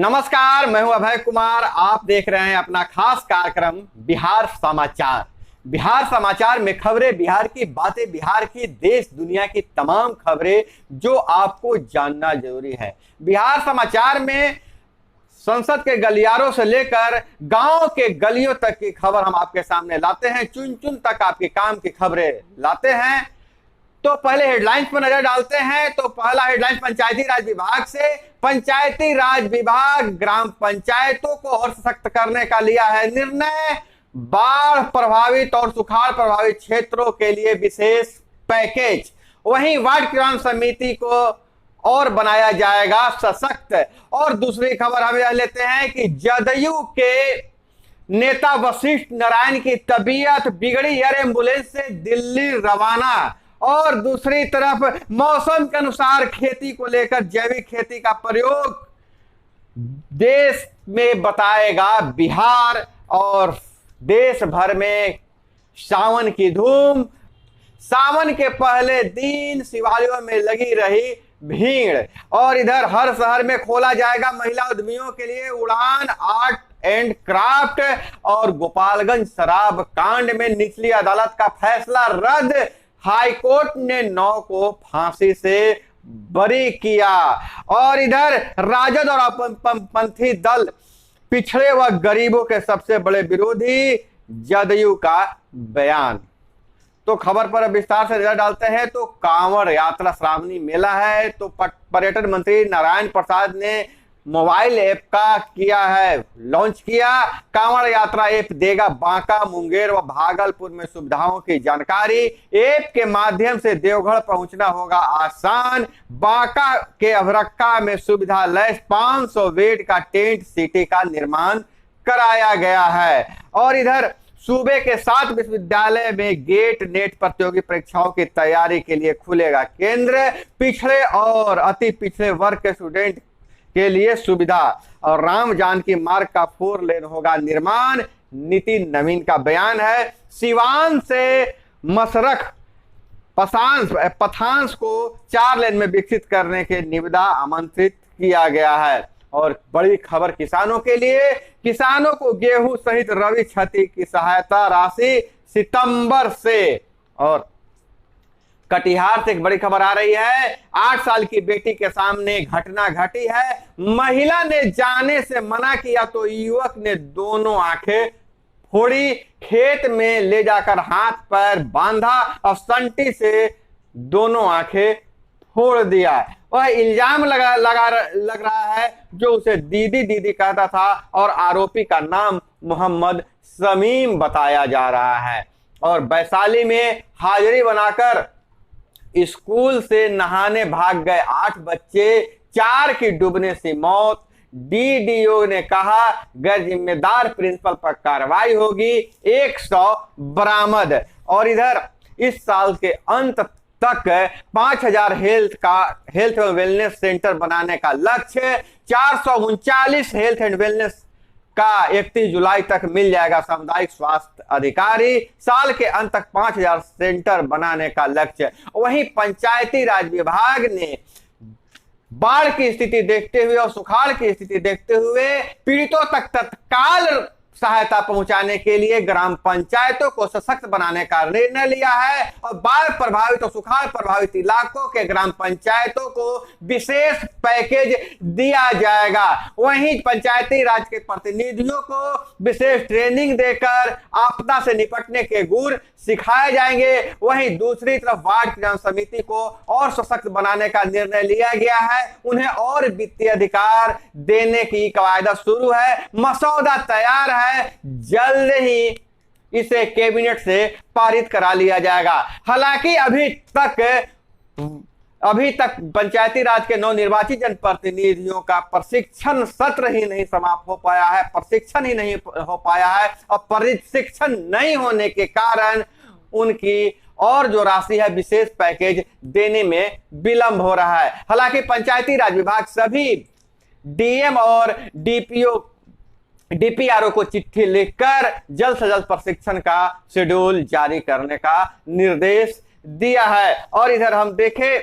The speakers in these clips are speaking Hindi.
नमस्कार, मैं हूं अभय कुमार। आप देख रहे हैं अपना खास कार्यक्रम बिहार समाचार। बिहार समाचार में खबरें, बिहार की बातें, बिहार की देश दुनिया की तमाम खबरें जो आपको जानना जरूरी है। बिहार समाचार में संसद के गलियारों से लेकर गांव के गलियों तक की खबर हम आपके सामने लाते हैं। चुन चुन तक आपके काम की खबरें लाते हैं। तो पहले हेडलाइंस पर नजर डालते हैं। तो पहला हेडलाइंस पंचायती राज विभाग से। पंचायती राज विभाग ग्राम पंचायतों को और सशक्त करने का लिया है निर्णय। बाढ़ प्रभावित और सुखाड़ प्रभावित क्षेत्रों के लिए विशेष पैकेज। वहीं वार्ड ग्राम समिति को और बनाया जाएगा सशक्त। और दूसरी खबर हम यह लेते हैं कि जदयू के नेता वशिष्ठ नारायण की तबीयत बिगड़ी, एयर एम्बुलेंस से दिल्ली रवाना। और दूसरी तरफ मौसम के अनुसार खेती को लेकर जैविक खेती का प्रयोग देश में बताएगा बिहार। और देश भर में सावन की धूम। सावन के पहले दिन शिवालयों में लगी रही भीड़। और इधर हर शहर में खोला जाएगा महिला उद्यमियों के लिए उड़ान आर्ट एंड क्राफ्ट। और गोपालगंज शराब कांड में निचली अदालत का फैसला रद्द। हाईकोर्ट ने 9 को फांसी से बरी किया। और इधर राजद और अपनपंथी दल पिछड़े व गरीबों के सबसे बड़े विरोधी, जदयू का बयान। तो खबर पर विस्तार से नजर डालते हैं। तो कांवड़ यात्रा श्रावणी मेला है। तो पर्यटन मंत्री नारायण प्रसाद ने मोबाइल ऐप का लॉन्च किया। कांवड़ यात्रा ऐप देगा बांका, मुंगेर व भागलपुर में सुविधाओं की जानकारी। ऐप के माध्यम से देवघर पहुंचना होगा आसान। बांका के अभरक्का में सुविधा लैस 500 बेड का टेंट सिटी का निर्माण कराया गया है। और इधर सूबे के 7 विश्वविद्यालय में गेट नेट प्रतियोगी परीक्षाओं की तैयारी के लिए खुलेगा केंद्र। पिछड़े और अति पिछड़े वर्ग के स्टूडेंट के लिए सुविधा। और राम जानकी मार्ग का 4 लेन होगा निर्माण। नितिन नवीन का बयान है। सिवान से मसरख पथांस को 4 लेन में विकसित करने के निविदा आमंत्रित किया गया है। और बड़ी खबर किसानों के लिए। किसानों को गेहूं सहित रबी क्षति की सहायता राशि सितंबर से। और कटिहार से एक बड़ी खबर आ रही है। 8 साल की बेटी के सामने घटना घटी है। महिला ने जाने से मना किया तो युवक ने दोनों आंखें फोड़ी। खेत में ले जाकर हाथ पैर बांधा और संटी से दोनों आंखें फोड़ दिया। वह इल्जाम लग रहा है जो उसे दीदी दीदी कहता था। और आरोपी का नाम मोहम्मद समीम बताया जा रहा है। और वैशाली में हाजिरी बनाकर स्कूल से नहाने भाग गए 8 बच्चे, 4 की डूबने से मौत। डीडीओ ने कहा गैर जिम्मेदार प्रिंसिपल पर कार्रवाई होगी। 100 बरामद। और इधर इस साल के अंत तक 5000 हेल्थ एंड वेलनेस सेंटर बनाने का लक्ष्य। 439 हेल्थ एंड वेलनेस का 31 जुलाई तक मिल जाएगा सामुदायिक स्वास्थ्य अधिकारी। साल के अंत तक 5000 सेंटर बनाने का लक्ष्य। वहीं पंचायती राज विभाग ने बाढ़ की स्थिति देखते हुए और सुखाड़ की स्थिति देखते हुए पीड़ितों तक तत्काल सहायता पहुंचाने के लिए ग्राम पंचायतों को सशक्त बनाने का निर्णय लिया है। और बाढ़ प्रभावित और सुखाड़ प्रभावित इलाकों के ग्राम पंचायतों को विशेष पैकेज दिया जाएगा। वहीं पंचायती राज के प्रतिनिधियों को विशेष ट्रेनिंग देकर आपदा से निपटने के गुर सिखाए जाएंगे। वहीं दूसरी तरफ वार्ड ग्राम समिति को और सशक्त बनाने का निर्णय लिया गया है। उन्हें और वित्तीय अधिकार देने की कवायद शुरू है। मसौदा तैयार है। जल्द ही इसे कैबिनेट से पारित करा लिया जाएगा। हालांकि अभी तक पंचायती राज के नवनिर्वाचित जनप्रतिनिधियों का प्रशिक्षण सत्र ही नहीं समाप्त हो पाया है। प्रशिक्षण ही नहीं हो पाया है। और प्रशिक्षण नहीं होने के कारण उनकी और जो राशि है विशेष पैकेज देने में विलंब हो रहा है। हालांकि पंचायती राज विभाग सभी डीएम और डीपीआरओ को चिट्ठी लिखकर जल्द से जल्द प्रशिक्षण का शेड्यूल जारी करने का निर्देश दिया है। और इधर हम देखें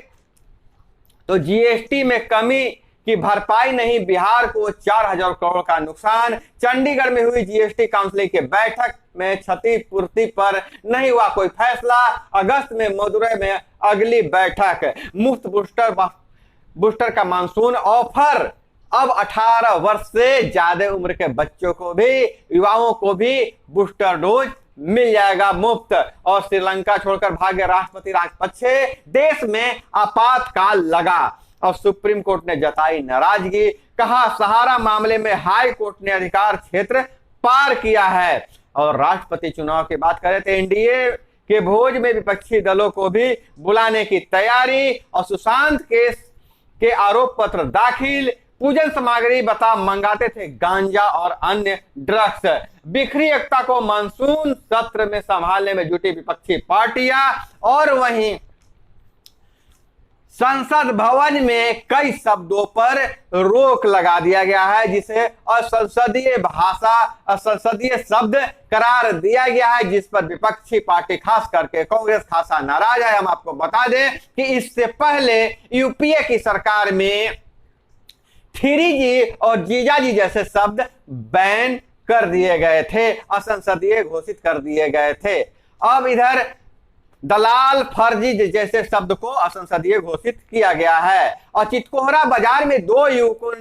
तो जीएसटी में कमी कि भरपाई नहीं, बिहार को 4,000 करोड़ का नुकसान। चंडीगढ़ में हुई जीएसटी काउंसिल की बैठक में क्षतिपूर्ति पर नहीं हुआ कोई फैसला। अगस्त में मदुरई में अगली बैठक। मुफ्त बूस्टर का मानसून ऑफर। अब 18 वर्ष से ज्यादा उम्र के बच्चों को भी, युवाओं को भी बूस्टर डोज मिल जाएगा मुफ्त। और श्रीलंका छोड़कर भागे राष्ट्रपति राजपक्षे। देश में आपातकाल लगा और सुप्रीम कोर्ट ने जताई नाराजगी। कहा सहारा मामले में हाई कोर्ट ने अधिकार क्षेत्र पार किया है। और राष्ट्रपति चुनाव की बात करें तो एनडीए के भोज में विपक्षी दलों को भी बुलाने की तैयारी। और सुशांत केस के आरोप पत्र दाखिल। पूजन सामग्री बता मंगाते थे गांजा और अन्य ड्रग्स। बिखरी एकता को मानसून सत्र में संभालने में जुटी विपक्षी पार्टियां। और वहीं संसद भवन में कई शब्दों पर रोक लगा दिया गया है, जिसे असंसदीय भाषा, असंसदीय शब्द करार दिया गया है, जिस पर विपक्षी पार्टी खास करके कांग्रेस खासा नाराज है। हम आपको बता दें कि इससे पहले यूपीए की सरकार में 3G और जीजाजी जैसे शब्द बैन कर दिए गए थे, असंसदीय घोषित कर दिए गए थे। अब इधर दलाल, फर्जी जैसे शब्द को असंसदीय घोषित किया गया है। और चितकोहरा बाजार में 2 युवकों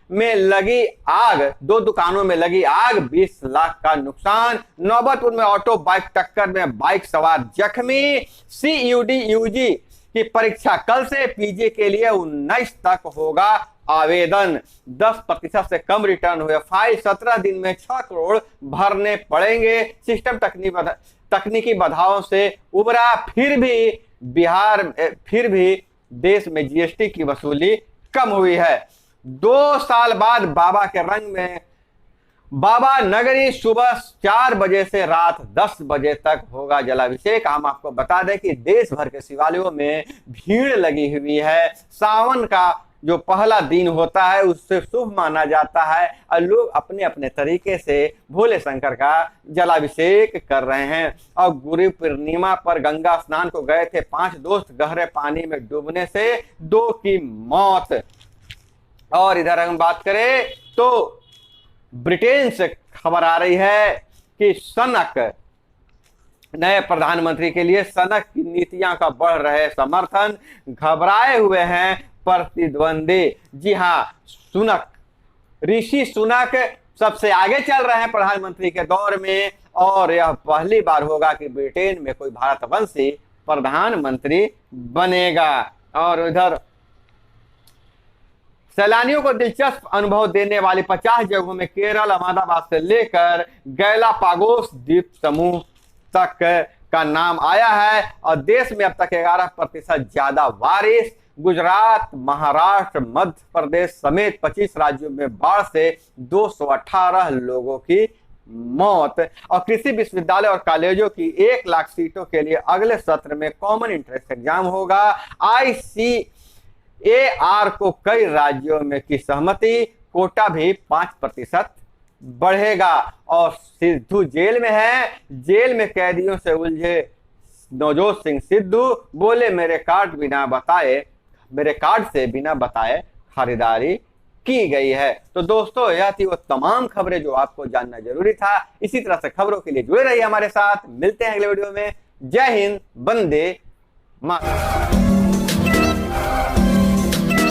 में लगी आग, 2 दुकानों में लगी आग, 20 लाख का नुकसान। नौबतपुर में ऑटो बाइक टक्कर में बाइक सवार जख्मी। CUD UG की परीक्षा कल से, पीजी के लिए 19 तक होगा आवेदन। 10% से कम रिटर्न हुए फाइल। 17 दिन में 6 करोड़ भरने पड़ेंगे। सिस्टम तकनीकी बाधाओं से उबरा। फिर भी देश में जीएसटी की वसूली कम हुई है। 2 साल बाद बाबा के रंग में बाबा नगरी। सुबह 4 बजे से रात 10 बजे तक होगा जलाभिषेक। हम आपको बता दें कि देश भर के शिवालयों में भीड़ लगी हुई है। सावन का जो पहला दिन होता है उससे शुभ माना जाता है और लोग अपने अपने तरीके से भोले शंकर का जलाभिषेक कर रहे हैं। और गुरु पूर्णिमा पर गंगा स्नान को गए थे 5 दोस्त, गहरे पानी में डूबने से 2 की मौत। और इधर हम बात करें तो ब्रिटेन से खबर आ रही है कि सनक, नए प्रधानमंत्री के लिए सनक की नीतियां का बढ़ रहे समर्थन। घबराए हुए हैं प्रतिद्वंदी। जी हां, सुनक, ऋषि सुनक सबसे आगे चल रहे हैं प्रधानमंत्री के दौर में। और यह पहली बार होगा कि ब्रिटेन में कोई भारतवंशी प्रधानमंत्री बनेगा। और इधर सैलानियों को दिलचस्प अनुभव देने वाली 50 जगहों में केरल, अहमदाबाद से लेकर गैलापागोस द्वीप समूह तक का नाम आया है। और देश में अब तक 11% ज्यादा बारिश। गुजरात, महाराष्ट्र, मध्य प्रदेश समेत 25 राज्यों में बाढ़ से 218 लोगों की मौत। और कृषि विश्वविद्यालय और कॉलेजों की 1 लाख सीटों के लिए अगले सत्र में कॉमन एंट्रेंस एग्जाम होगा। ICAR को कई राज्यों में की सहमति। कोटा भी 5% बढ़ेगा। और सिद्धू जेल में है। जेल में कैदियों से उलझे नवजोत सिंह सिद्धू बोले मेरे कार्ड से बिना बताए खरीदारी की गई है। तो दोस्तों, यह थी वो तमाम खबरें जो आपको जानना जरूरी था। इसी तरह से खबरों के लिए जुड़े रहिए हमारे साथ। मिलते हैं अगले वीडियो में। जय हिंद, वंदे मातरम।